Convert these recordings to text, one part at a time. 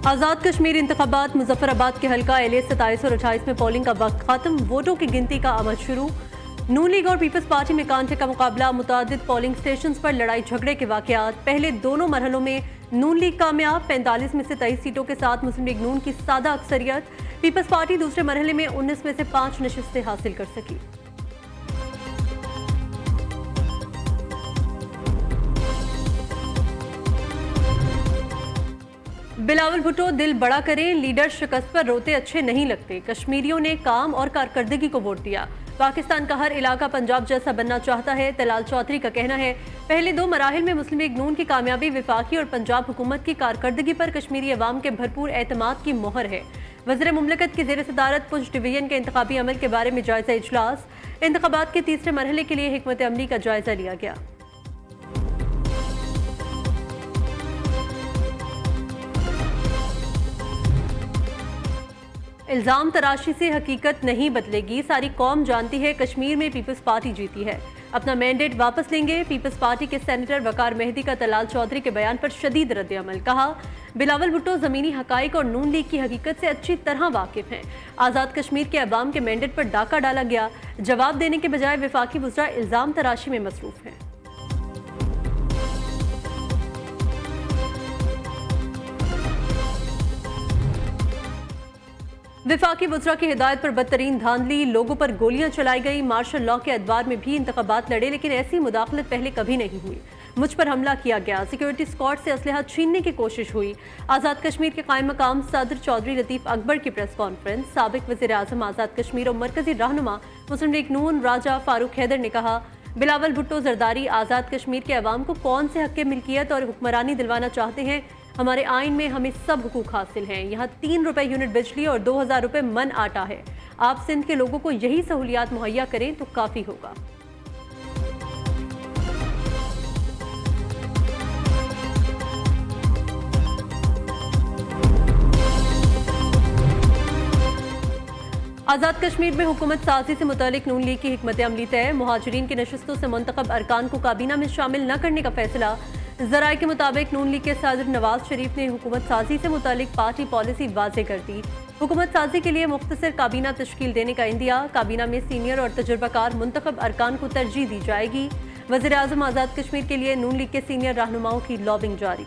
आज़ाद कश्मीर इंतखाबात मुजफ्फराबाद के हल्का LA 27 और 28 में पोलिंग का वक्त खत्म, वोटों की गिनती का अमल शुरू। नून लीग और पीपल्स पार्टी में कांटे का मुकाबला, मुतादिद पोलिंग स्टेशन पर लड़ाई झगड़े के वाकयात। पहले दोनों मरहलों में नून लीग कामयाब, 45 में से 23 सीटों के साथ मुस्लिम लीग नून की सादा अक्सरियत। पीपल्स पार्टी दूसरे मरहले में 19 में से 5 नशिस्तें हासिल कर सकी। बिलावल भुट्टो दिल बड़ा करें, लीडर शिकस्त पर रोते अच्छे नहीं लगते। कश्मीरियों ने काम और कारकर्दगी को वोट दिया। पाकिस्तान का हर इलाका पंजाब जैसा बनना चाहता है, तलाल चौधरी का कहना है। पहले दो मराहिल में मुस्लिम लीग नून की कामयाबी विफाकी और पंजाब हुकूमत की कारकर्दगी पर कश्मीरी अवाम के भरपूर एतमाद की मोहर है। वज़ीर मुमलिकत की ज़ेर सदारत पुंछ डिवीजन के इंतखाबी अमल के बारे में जायजा इजलास। इंतखाबात के तीसरे मरहले के लिए हिकमत अमली का जायजा लिया गया। इल्जाम तराशी से हकीकत नहीं बदलेगी, सारी कौम जानती है कश्मीर में पीपल्स पार्टी जीती है, अपना मैंडेट वापस लेंगे। पीपल्स पार्टी के सेनेटर वकार मेहदी का तलाल चौधरी के बयान पर शदीद रद्द-ए-अमल। कहा, बिलावल भुट्टो जमीनी हकाइक और नून लीग की हकीकत से अच्छी तरह वाकिफ हैं। आज़ाद कश्मीर के अवाम के मैंडेट पर डाका डाला गया, जवाब देने के बजाय विफाकी वज़रा इल्जाम तराशी में मसरूफ हैं। विफाकी वज़रा की हिदायत पर बदतरीन धांधली, लोगों पर गोलियां चलाई गई। मार्शल लॉ के अदवार में भी इंतखाबात लड़े, लेकिन ऐसी मुदाखलत पहले कभी नहीं हुई। मुझ पर हमला किया गया, सिक्योरिटी स्क्वाड से असलहा छीनने की कोशिश हुई। आज़ाद कश्मीर के कायम मकाम सदर चौधरी लतीफ़ अकबर की प्रेस कॉन्फ्रेंस। साबिक वज़ीर आज़म आज़ाद कश्मीर और मरकजी रहनुमा मुस्लिम लीग नून राजा फारूक हैदर ने कहा, बिलावल भुट्टो जरदारी आज़ाद कश्मीर के अवाम को कौन से हक के मिल्कियत और हुक्मरानी दिलवाना चाहते हैं। हमारे आइन में हमें सब हुकूक हासिल हैं। यहाँ 3 रुपए यूनिट बिजली और 2000 रुपए मन आटा है। आप सिंध के लोगों को यही सहूलियात मुहैया करें तो काफ़ी होगा। आज़ाद कश्मीर में हुकूमत साजी से मुतालिक नून लीग की हिकमत अमली तय। मुहाजिरीन की नशिस्तों से मुंतखब अरकान को काबीना में शामिल न करने का फैसला। ज़राए के मुताबिक नून लीग के सदर नवाज शरीफ ने हुकूमत साजी से मुतालिक पार्टी पॉलिसी वाज़े कर दी। हुकूमत साजी के लिए मुख्तसर काबीना तश्कील देने का इंदिया। काबीना में सीनियर और तजुर्बाकार मुंतखब अरकान को तरजीह दी जाएगी। वज़ीर आज़म आज़ाद कश्मीर के लिए नून लीग के सीनियर रहनुमाओं की लॉबिंग जारी।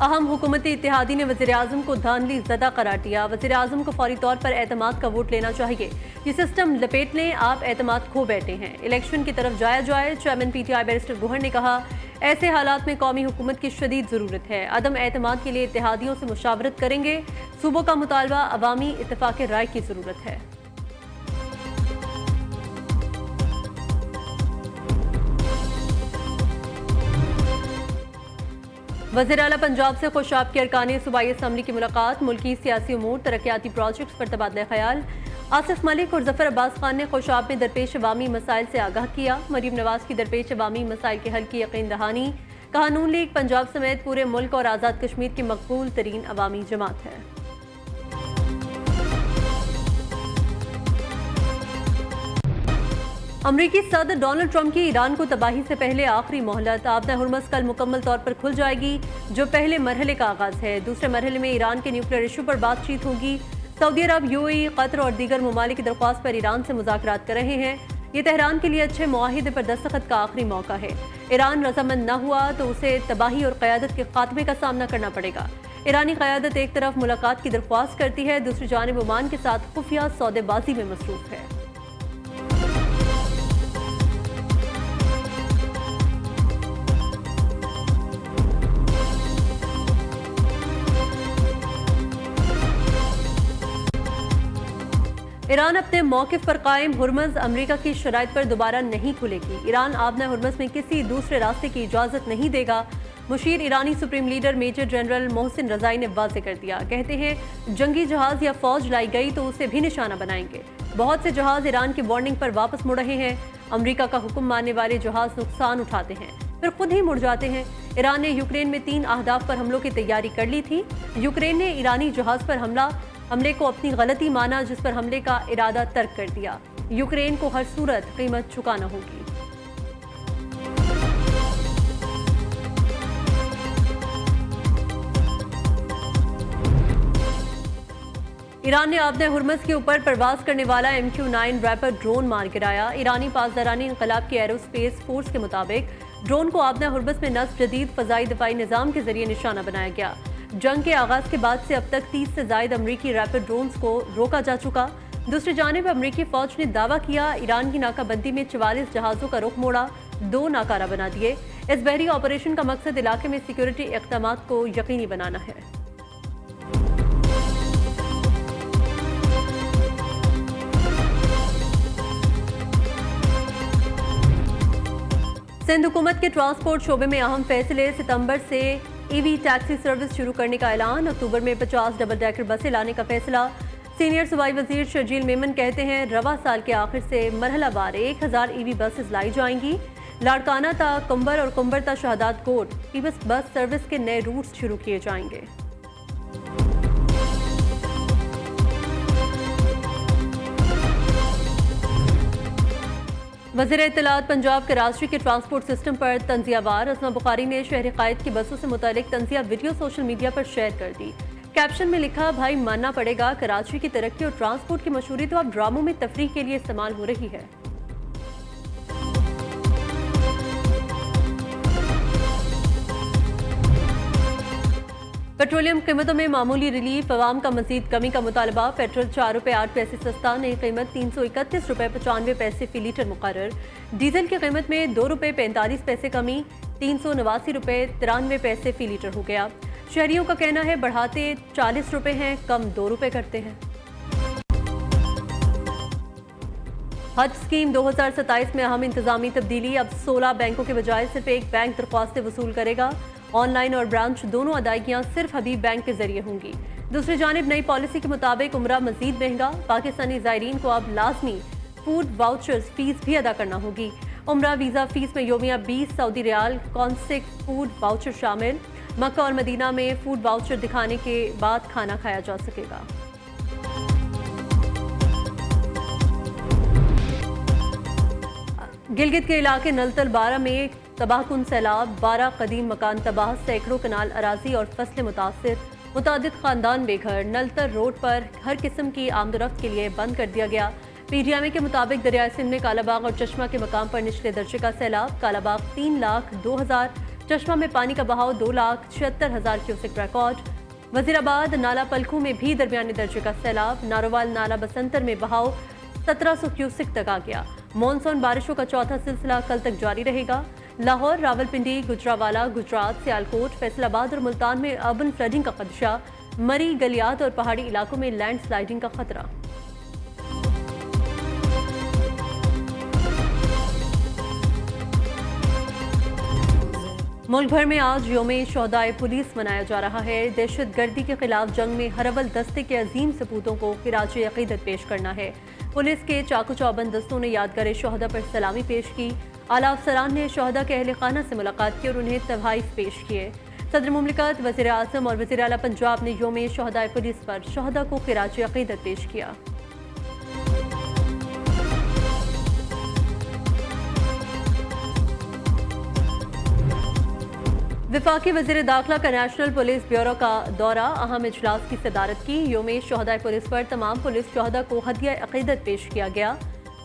अहम हुकूमती इत्तेहादी ने वज़ीर आज़म को धांधली ज़दा करार दिया। वज़ीर आज़म को फौरी तौर पर एतमाद का वोट लेना चाहिए। ये सिस्टम लपेट लें, आप एतमाद खो बैठे हैं, इलेक्शन की तरफ जाया जाए। चेयरमैन PTI बैरिस्टर गोहर ने कहा, ऐसे हालात में कौमी हुकूमत की शदीद ज़रूरत है। अदम एतमाद के लिए इत्तेहादियों से मुशावरत करेंगे। सूबों का मुतालबा अवामी इत्तेफाक राय की ज़रूरत है। वज़ीर आला पंजाब से खुशाब की अरकानी सूबाई असम्बली की मुलाकात। मुल्की सियासी उमूर, तरक्याती प्रोजेक्ट्स पर तबादला ख्याल। आसिफ मलिक और ज़फ़र अब्बास खान ने खुशाब में दरपेश अवामी मसाइल से आगाह किया। मरीम नवाज की दरपेश अवामी मसाइल के हल की यकीन दहानी। कहा, नून लीग पंजाब समेत पूरे मुल्क और आज़ाद कश्मीर की मकबूल तरीन अवामी जमात है। अमरीकी सदर डोनाल्ड ट्रंप की ईरान को तबाही से पहले आखिरी मोहलत। आबदा हुर्मस कल मुकम्मल तौर पर खुल जाएगी, जो पहले मरहले का आगाज है। दूसरे मरहले में ईरान के न्यूक्लियर इशू पर बातचीत होगी। सऊदी अरब, UAE, कतर और दीगर ममालिक की दरख्वास्त पर ईरान से मुज़ाकरात कर रहे हैं। ये तेहरान के लिए अच्छे मुआहिदे पर दस्तखत का आखिरी मौका है। ईरान रजामंद न हुआ तो उसे तबाही और क़यादत के खात्मे का सामना करना पड़ेगा। ईरानी क़यादत एक तरफ मुलाकात की दरख्वास्त करती है, दूसरी जानिब ओमान के साथ खुफिया सौदेबाजी में मसरूफ है। ईरान अपने मौक़िफ़ पर कायम, हुर्मज़ अमरीका की शराइत पर दोबारा नहीं खुलेगी। ईरान आबना हुर्मज़ में किसी दूसरे रास्ते की इजाज़त नहीं देगा। मुशीर ईरानी supreme leader major general Mohsen Rezaei ने वाज़े कर दिया। कहते हैं, जंगी जहाज़ या फ़ौज लाई गई तो उसे भी निशाना बनाएंगे। बहुत से जहाज़ ईरान की वार्निंग पर वापस मुड़ रहे हैं। अमरीका का हुक्म मानने वाले जहाज़ नुकसान उठाते हैं, फिर खुद ही मुड़ जाते हैं। ईरान ने यूक्रेन में 3 अहदाफ पर हमलों की तैयारी कर ली थी। यूक्रेन ने ईरानी जहाज़ पर हमले को अपनी गलती माना, जिस पर हमले का इरादा तर्क कर दिया। यूक्रेन को हर सूरत कीमत चुकाना होगी। ईरान ने आबने हुर्मस के ऊपर परवाज करने वाला MQ-9 रैपर ड्रोन मार गिराया। ईरानी पासदारानी इनकलाब की एरोस्पेस फोर्स के मुताबिक ड्रोन को आबने हुर्मस में नस्ब जदीद फजाई दिफाई निजाम के जरिए निशाना बनाया गया। जंग के आगाज के बाद से अब तक 30 से ज्यादा अमरीकी रैपर ड्रोन्स को रोका जा चुका। दूसरी जानिब अमरीकी फौज ने दावा किया ईरान की नाकाबंदी में 44 जहाजों का रुख मोड़ा, 2 नाकारा बना दिए। इस बहरी ऑपरेशन का मकसद इलाके में सिक्योरिटी इक़दाम को यकीनी बनाना है। सिंध हुकूमत के ट्रांसपोर्ट शोबे में अहम फैसले। सितंबर से EV टैक्सी सर्विस शुरू करने का ऐलान। अक्टूबर में 50 डबल डेकर बसें लाने का फैसला। सीनियर सूबाई वजीर शर्जील मेमन कहते हैं रवा साल के आखिर से मरहलावार 1000 EV बसेस लाई जाएंगी। लाड़काना ता कुंबर और कुंबर ता शहादात कोट पीपल्स बस सर्विस के नए रूट्स शुरू किए जाएंगे। वज़ीर इत्तलात पंजाब कराची के ट्रांसपोर्ट सिस्टम पर तंजियावार। अस्मा बुखारी ने शहरी कायद की बसों से मुतालिक तंजिया वीडियो सोशल मीडिया पर शेयर कर दी। कैप्शन में लिखा, भाई मानना पड़ेगा कराची की तरक्की और ट्रांसपोर्ट की मशहूरी तो अब ड्रामों में तफरीह के लिए इस्तेमाल हो रही है। पेट्रोलियम कीमतों में मामूली रिलीफ, अवाम का मजीद कमी का मुतालबा। पेट्रोल 4 रुपये 8 पैसे सस्ता, नई कीमत 331 रुपये 95 पैसे फी लीटर मुकर्रर। डीजल की कीमत में 2 रुपये 45 पैसे कमी, 389 रुपये 93 पैसे फी लीटर हो गया। शहरियों का कहना है बढ़ाते 40 रुपये हैं, कम 2 रुपये करते हैं। हज स्कीम 2027 में अहम इंतजामी तब्दीली। अब 16 बैंकों के बजाय सिर्फ एक बैंक दरख्वास्तें वसूल करेगा। ऑनलाइन और ब्रांच दोनों अदायगियां सिर्फ हबीब बैंक के जरिए होंगी। दूसरी जानिब नई पॉलिसी के मुताबिक उम्रा मजीद महंगा। पाकिस्तानी ज़ायरीन को अब लाजमी फूड वाउचर्स फीस भी अदा करना होगी। उम्रा वीज़ा फीस में योमिया 20 सऊदी रियाल कॉन्सिक फूड वाउचर शामिल। मक्का और मदीना में फूड वाउचर दिखाने के बाद खाना खाया जा सकेगा। गिलगित के इलाके नलतल 12 में तबाहकुन सैलाब, 12 कदीम मकान तबाह, सैकड़ों कनाल अराजी और फसलें मुतासिर, मुतादिद खानदान बेघर। नलतल रोड पर हर किस्म की आमदोरफ्त के लिए बंद कर दिया गया। PGMA के मुताबिक दरियाए सिंध में कालाबाग और चश्मा के मकाम पर निचले दर्जे का सैलाब। कालाबाग 3,02,000, चश्मा में पानी का बहाव 2,76,000 क्यूसेक रिकॉर्ड। वजीराबाद नाला पलखू में भी दरमियाने दर्जे का सैलाब। नारोवाल नाला बसंतर में बहाव 1700 क्यूसेक तक आ गया। मॉनसून बारिशों का चौथा सिलसिला कल तक जारी रहेगा। लाहौर, रावलपिंडी, गुजरावाला, गुजरात, सियालकोट, फैसलाबाद और मुल्तान में अर्बन फ्लडिंग का खदशा। मरी, गलियात और पहाड़ी इलाकों में लैंडस्लाइडिंग का खतरा। मुल्क भर में आज यौम शोहदाए पुलिस मनाया जा रहा है। दहशत गर्दी के खिलाफ जंग में हर अव्वल दस्ते के अजीम सपूतों को खिराज अकीदत पेश करना है। पुलिस के चाकू चौबंद दस्तों ने यादगार शोहदा पर सलामी पेश की। आला अफसरान ने शोहदा के अहल खाना से मुलाकात की और उन्हें तवाइफ पेश किए। सदर मुमलिकत, वज़ीर आज़म और वज़ीर आला पंजाब ने यौम शोहदाए पुलिस पर शोहदा को खिराज अकीदत पेश किया। वफाकी वज़ीर दाखिला का नेशनल पुलिस ब्यूरो का दौरा, अहम इजलास की सदारत की। यौम शोहदाए पुलिस पर तमाम पुलिस शोहदा को हदिया अकीदत पेश किया गया।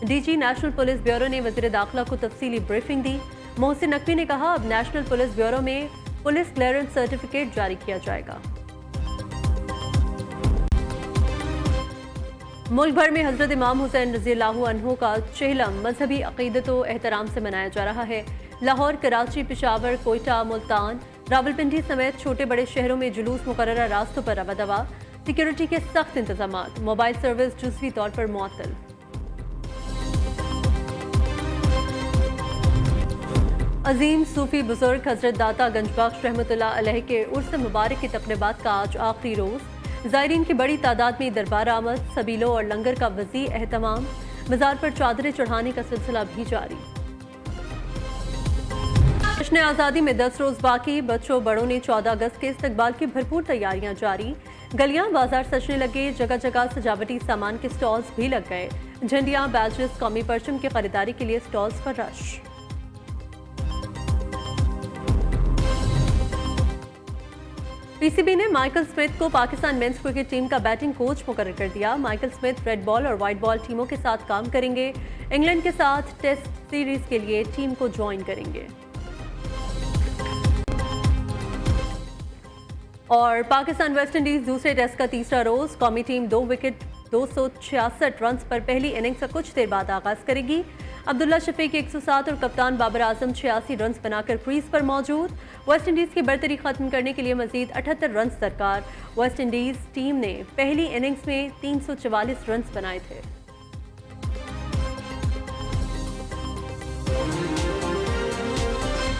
DG नेशनल पुलिस ब्यूरो ने वज़ीर दाखिला को तफसीली ब्रीफिंग दी। मोहसिन नकवी ने कहा अब नेशनल पुलिस ब्यूरो में पुलिस क्लियरेंस सर्टिफिकेट जारी किया जाएगा। मुल्क भर में हजरत इमाम हुसैन रज़ियल्लाहु अन्हु का चहलम मजहबी अकीदत व एहतराम से मनाया जा रहा है। लाहौर, कराची, पेशावर, कोयटा, मुल्तान, रावलपिंडी समेत छोटे बड़े शहरों में जुलूस मुकर्ररा रास्तों पर रवा। सिक्योरिटी के सख्त इंतजाम। मोबाइल सर्विस जुज़वी तौर पर मुअत्तल। अजीम सूफी बुजुर्ग हजरत दाता गंजबख्श रहमतुल्लाह अलैह के उर्स मुबारक की तकरीबात का आज आखिरी रोज। ज़ायरीन की बड़ी तादाद में दरबार आमद, सबीलों और लंगर का वसी एहतमाम। मज़ार पर चादरें चढ़ाने का सिलसिला भी जारी। जश्न आज़ादी में 10 रोज बाकी। बच्चों बड़ों ने 14 अगस्त के इस्तकबाल की भरपूर तैयारियां जारी। गलियां बाजार सजने लगे, जगह जगह सजावटी सामान के स्टॉल्स भी लग गए। झंडियां, बैजेस, कौमी परचम की खरीदारी के लिए स्टॉल्स पर रश। पीसीबी ने माइकल स्मिथ को पाकिस्तान मेंस क्रिकेट टीम का बैटिंग कोच मुकर्रर कर दिया। माइकल स्मिथ रेड बॉल और व्हाइट बॉल टीमों के साथ काम करेंगे। इंग्लैंड के साथ टेस्ट सीरीज के लिए टीम को ज्वाइन करेंगे। और पाकिस्तान वेस्टइंडीज दूसरे टेस्ट का तीसरा रोज। कौमी टीम 2 विकेट 266 रन पर पहली इनिंग्स का कुछ देर बाद आगाज करेगी। अब्दुल्ला शफीक 107 और कप्तान बाबर आजम 86 रन बनाकर क्रीज पर मौजूद। वेस्टइंडीज की बर्तरी खत्म करने के लिए मजीद 78 रन दरकार। वेस्टइंडीज टीम ने पहली इनिंग्स में 344 रन बनाए थे।